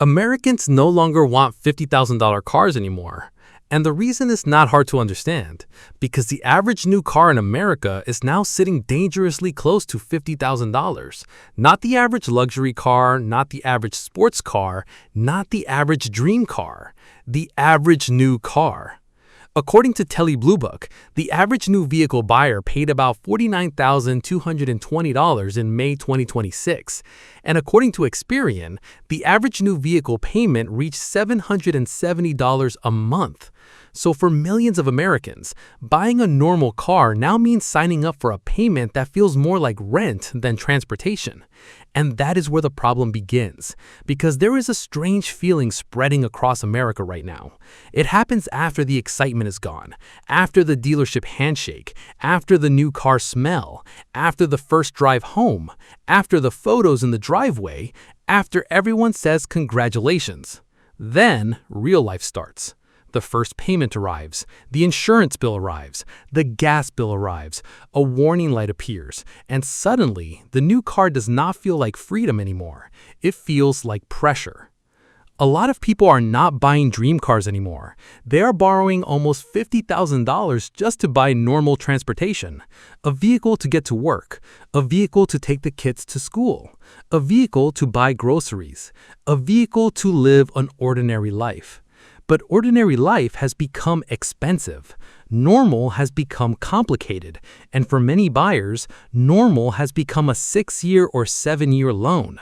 Americans no longer want $50,000 cars anymore. And the reason is not hard to understand, because the average new car in America is now sitting dangerously close to $50,000. Not the average luxury car, not the average sports car, not the average dream car, the average new car. According to Telly Blue Book, the average new vehicle buyer paid about $49,220 in May 2026. And according to Experian, the average new vehicle payment reached $770 a month. So for millions of Americans, buying a normal car now means signing up for a payment that feels more like rent than transportation. And that is where the problem begins, because there is a strange feeling spreading across America right now. It happens after the excitement is gone, after the dealership handshake, after the new car smell, after the first drive home, after the photos in the driveway, after everyone says congratulations. Then real life starts. The first payment arrives, the insurance bill arrives, the gas bill arrives, a warning light appears, and suddenly the new car does not feel like freedom anymore. It feels like pressure. A lot of people are not buying dream cars anymore. They are borrowing almost $50,000 just to buy normal transportation, a vehicle to get to work, a vehicle to take the kids to school, a vehicle to buy groceries, a vehicle to live an ordinary life. But ordinary life has become expensive. Normal has become complicated. And for many buyers, normal has become a 6-year or 7-year loan.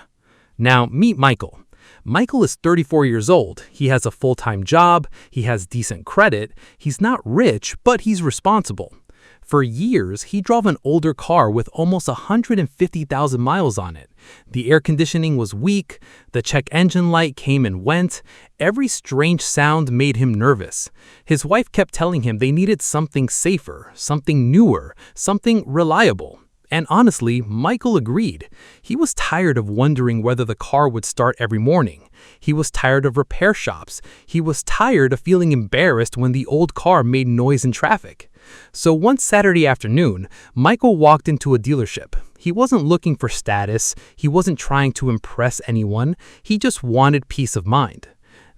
Now, meet Michael. Michael is 34 years old. He has a full-time job. He has decent credit. He's not rich, but he's responsible. For years, he drove an older car with almost 150,000 miles on it. The air conditioning was weak, the check engine light came and went, every strange sound made him nervous. His wife kept telling him they needed something safer, something newer, something reliable. And honestly, Michael agreed. He was tired of wondering whether the car would start every morning. He was tired of repair shops. He was tired of feeling embarrassed when the old car made noise in traffic. So one Saturday afternoon, Michael walked into a dealership. He wasn't looking for status. He wasn't trying to impress anyone. He just wanted peace of mind.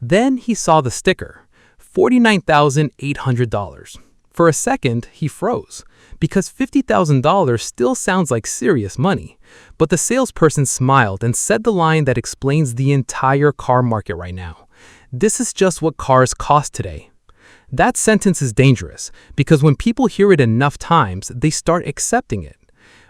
Then he saw the sticker, $49,800. For a second, he froze, because $50,000 still sounds like serious money. But the salesperson smiled and said the line that explains the entire car market right now. This is just what cars cost today. That sentence is dangerous, because when people hear it enough times, they start accepting it.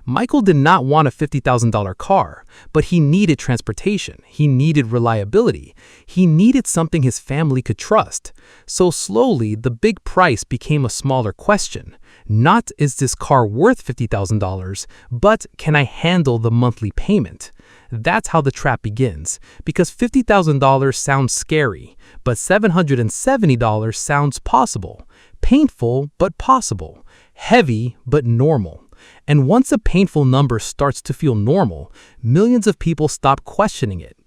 Michael did not want a $50,000 car, but he needed transportation. He needed reliability. He needed something his family could trust. So slowly, the big price became a smaller question. Not, is this car worth $50,000, but can I handle the monthly payment? That's how the trap begins, because $50,000 sounds scary, but $770 sounds possible. Painful, but possible. Heavy, but normal. And once a painful number starts to feel normal, millions of people stop questioning it.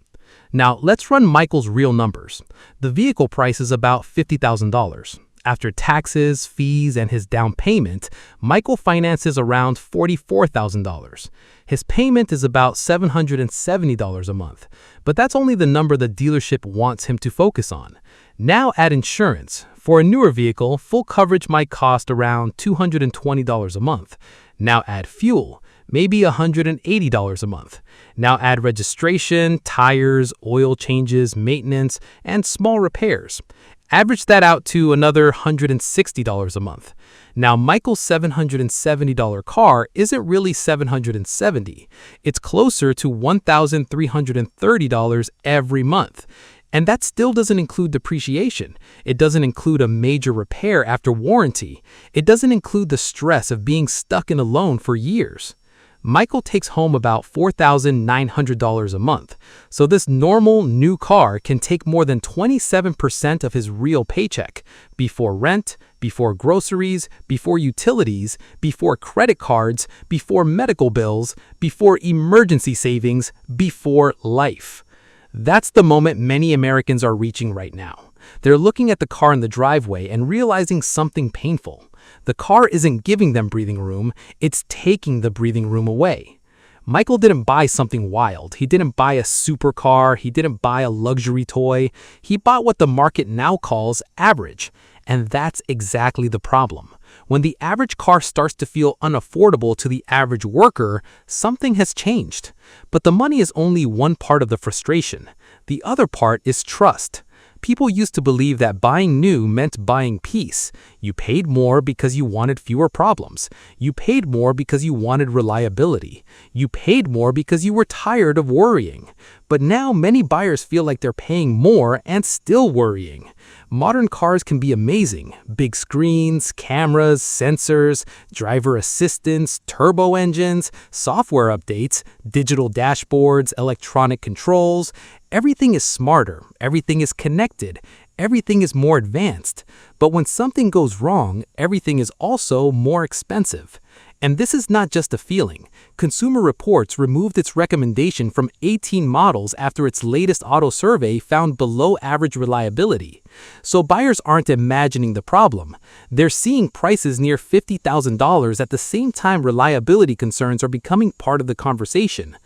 Now, let's run Michael's real numbers. The vehicle price is about $50,000. After taxes, fees, and his down payment, Michael finances around $44,000. His payment is about $770 a month, but that's only the number the dealership wants him to focus on. Now add insurance. For a newer vehicle, full coverage might cost around $220 a month. Now add fuel, maybe $180 a month. Now add registration, tires, oil changes, maintenance, and small repairs. Average that out to another $160 a month. Now, Michael's $770 car isn't really $770. It's closer to $1,330 every month. And that still doesn't include depreciation. It doesn't include a major repair after warranty. It doesn't include the stress of being stuck in a loan for years. Michael takes home about $4,900 a month, so this normal new car can take more than 27% of his real paycheck, before rent, before groceries, before utilities, before credit cards, before medical bills, before emergency savings, before life. That's the moment many Americans are reaching right now. They're looking at the car in the driveway and realizing something painful. The car isn't giving them breathing room, it's taking the breathing room away. Michael didn't buy something wild. He didn't buy a supercar. He didn't buy a luxury toy. He bought what the market now calls average. And that's exactly the problem. When the average car starts to feel unaffordable to the average worker, something has changed. But the money is only one part of the frustration. The other part is trust. People used to believe that buying new meant buying peace. You paid more because you wanted fewer problems. You paid more because you wanted reliability. You paid more because you were tired of worrying. But now many buyers feel like they're paying more and still worrying. Modern cars can be amazing. Big screens, cameras, sensors, driver assistance, turbo engines, software updates, digital dashboards, electronic controls. Everything is smarter, everything is connected, everything is more advanced. But when something goes wrong, everything is also more expensive. And this is not just a feeling. Consumer Reports removed its recommendation from 18 models after its latest auto survey found below average reliability. So buyers aren't imagining the problem. They're seeing prices near $50,000 at the same time reliability concerns are becoming part of the conversation.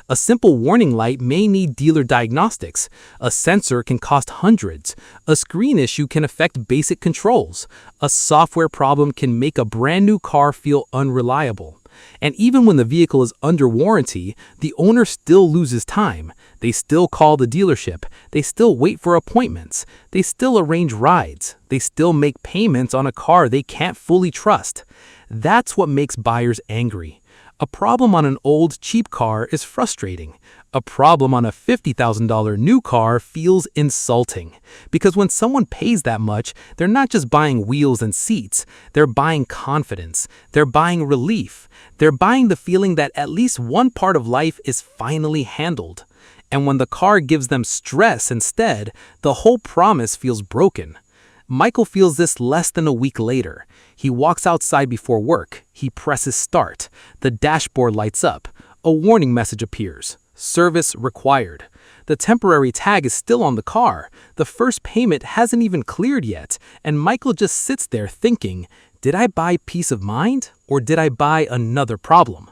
A simple warning light may need dealer diagnostics. A sensor can cost hundreds. A screen issue can affect basic controls. A software problem can make a brand new car feel unreliable. And even when the vehicle is under warranty, the owner still loses time. They still call the dealership. They still wait for appointments. They still arrange rides. They still make payments on a car they can't fully trust. That's what makes buyers angry. A problem on an old, cheap car is frustrating. A problem on a $50,000 new car feels insulting. Because when someone pays that much, they're not just buying wheels and seats. They're buying confidence. They're buying relief. They're buying the feeling that at least one part of life is finally handled. And when the car gives them stress instead, the whole promise feels broken. Michael feels this less than a week later. He walks outside before work. He presses start. The dashboard lights up. A warning message appears. Service required. The temporary tag is still on the car. The first payment hasn't even cleared yet, and Michael just sits there thinking, did I buy peace of mind or did I buy another problem?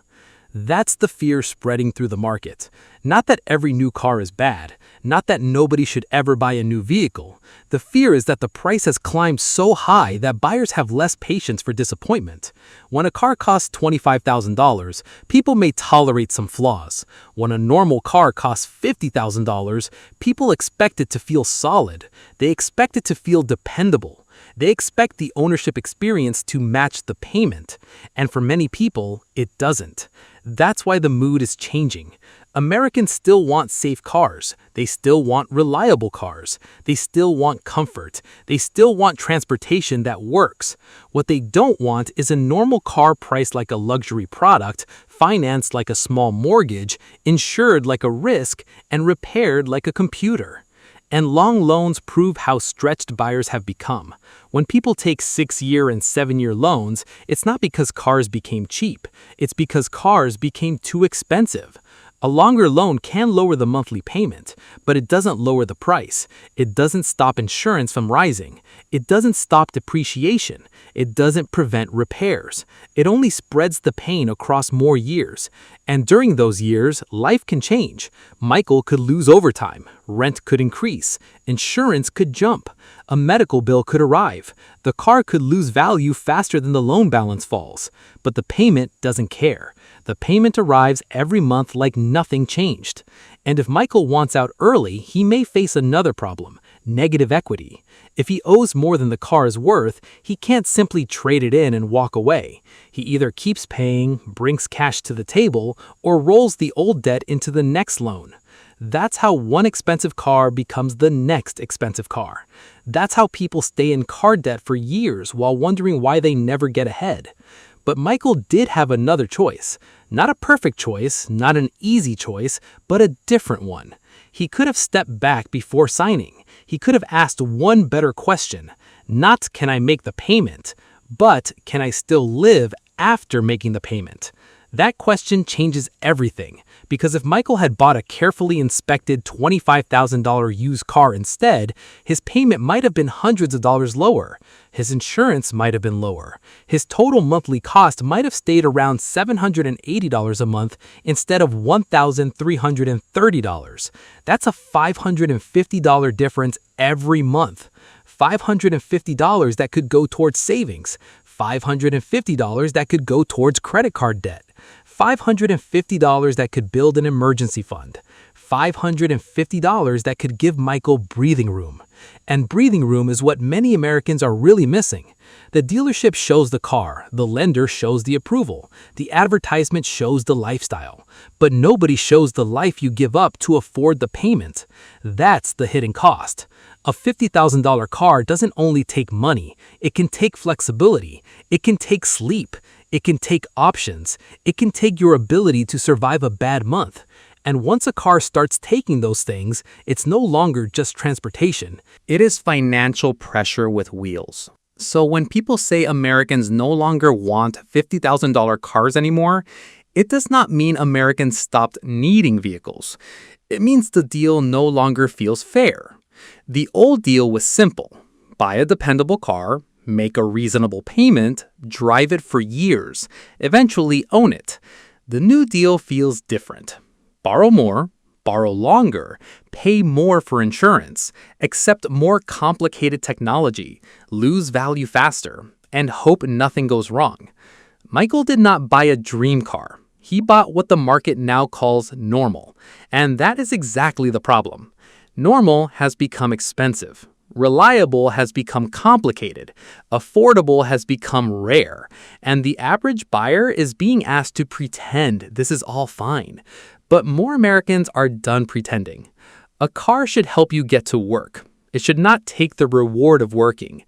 That's the fear spreading through the market. Not that every new car is bad. Not that nobody should ever buy a new vehicle. The fear is that the price has climbed so high that buyers have less patience for disappointment. When a car costs $25,000, people may tolerate some flaws. When a normal car costs $50,000, people expect it to feel solid. They expect it to feel dependable. They expect the ownership experience to match the payment. And for many people, it doesn't. That's why the mood is changing. Americans still want safe cars. They still want reliable cars. They still want comfort. They still want transportation that works. What they don't want is a normal car priced like a luxury product, financed like a small mortgage, insured like a risk, and repaired like a computer. And long loans prove how stretched buyers have become. When people take 6-year and 7-year loans, it's not because cars became cheap. It's because cars became too expensive. A longer loan can lower the monthly payment, but it doesn't lower the price. It doesn't stop insurance from rising. It doesn't stop depreciation. It doesn't prevent repairs. It only spreads the pain across more years. And during those years, life can change. Michael could lose overtime. Rent could increase. Insurance could jump. A medical bill could arrive. The car could lose value faster than the loan balance falls. But the payment doesn't care. The payment arrives every month like nothing changed. And if Michael wants out early, he may face another problem: negative equity. If he owes more than the car is worth, he can't simply trade it in and walk away. He either keeps paying, brings cash to the table, or rolls the old debt into the next loan. That's how one expensive car becomes the next expensive car. That's how people stay in car debt for years while wondering why they never get ahead. But Michael did have another choice. Not a perfect choice, not an easy choice, but a different one. He could have stepped back before signing. He could have asked one better question. Not, can I make the payment? But, can I still live after making the payment? That question changes everything, because if Michael had bought a carefully inspected $25,000 used car instead, his payment might have been hundreds of dollars lower. His insurance might have been lower. His total monthly cost might have stayed around $780 a month instead of $1,330. That's a $550 difference every month. $550 that could go towards savings. $550 that could go towards credit card debt. $550 that could build an emergency fund. $550 that could give Michael breathing room. And breathing room is what many Americans are really missing. The dealership shows the car, the lender shows the approval, the advertisement shows the lifestyle, but nobody shows the life you give up to afford the payment. That's the hidden cost. A $50,000 car doesn't only take money, it can take flexibility, it can take sleep, it can take options, it can take your ability to survive a bad month. And once a car starts taking those things, it's no longer just transportation. It is financial pressure with wheels. So when people say Americans no longer want $50,000 cars anymore, it does not mean Americans stopped needing vehicles. It means the deal no longer feels fair. The old deal was simple. Buy a dependable car, make a reasonable payment, drive it for years, eventually own it. The new deal feels different. Borrow more, borrow longer, pay more for insurance, accept more complicated technology, lose value faster, and hope nothing goes wrong. Michael did not buy a dream car. He bought what the market now calls normal, and that is exactly the problem. Normal has become expensive. Reliable has become complicated. Affordable has become rare. And the average buyer is being asked to pretend this is all fine. But more Americans are done pretending. A car should help you get to work. It should not take the reward of working.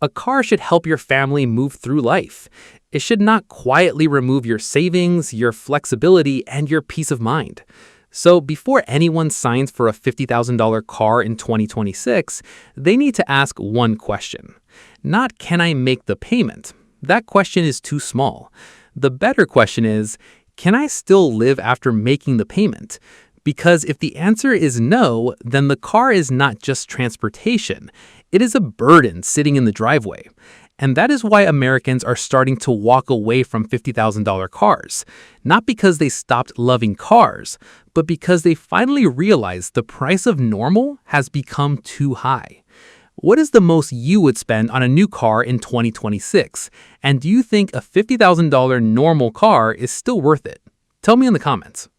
A car should help your family move through life. It should not quietly remove your savings, your flexibility, and your peace of mind. So before anyone signs for a $50,000 car in 2026, they need to ask one question. Not, can I make the payment? That question is too small. The better question is, can I still live after making the payment? Because if the answer is no, then the car is not just transportation. It is a burden sitting in the driveway. And that is why Americans are starting to walk away from $50,000 cars. Not because they stopped loving cars, but because they finally realized the price of normal has become too high. What is the most you would spend on a new car in 2026? And do you think a $50,000 normal car is still worth it? Tell me in the comments.